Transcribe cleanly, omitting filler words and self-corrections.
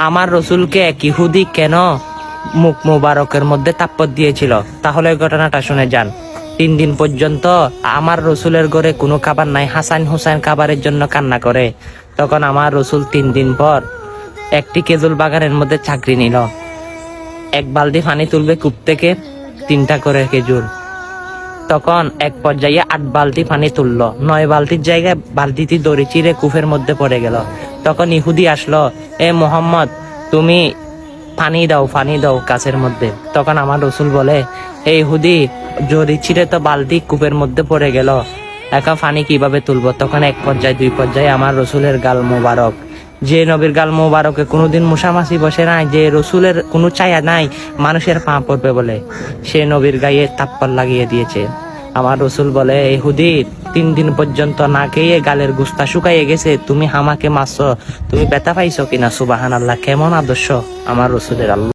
আমার রসুলকে এক ইহুদি কেন মুখ মুবারকের মধ্যে তাপ্পর দিয়েছিল, তাহলে ওই ঘটনাটা শুনে যান। 3 দিন পর্যন্ত আমার রসুলের ঘরে কোনো খাবার নাই, হাসান হুসাইন খাবারের জন্য কান্না করে। তখন আমার রসুল 3 দিন পর একটি খেজুর বাগানের মধ্যে চাকরি নিল। 1 বালতি পানি তুলবে কূপ থেকে, 3টা করে খেজুর। তখন এক পর্যায়ে 8 বালতি পানি তুললো, 9 বালতির জায়গায় বালতিটি দড়ি চিরে কূপের মধ্যে পড়ে গেল। তখন ইহুদি আসলো, এ মোহাম্মদ, তুমি পানি দাও কাছের মধ্যে। তখন আমার রসুল বলে, এ ইহুদি, দড়ি চিরে তো বালতি কূপের মধ্যে পড়ে গেল, একা পানি কিভাবে তুলবো? তখন 1 পর্যায়ে 2 পর্যায়ে আমার রসুলের গাল মোবারক, যে নবীর গাল মোবারকে কোনোদিন মুসামাসি বসে নাই, যে রসুলের কোনো ছায়া নাই মানুষের পা পড়বে বলে, সে নবীর গায়ে তাপ্পর লাগিয়ে দিয়েছে। আমার রসুল বলে, ইহুদি, 3 দিন পর্যন্ত না খেয়ে গালের গুস্তা শুকাইয়ে গেছে, তুমি হামাকে মারছো, তুমি ব্যথা পাইছো কিনা? সুবহানাল্লাহ, কেমন আদর্শ আমার রসুলের! আল্লাহ।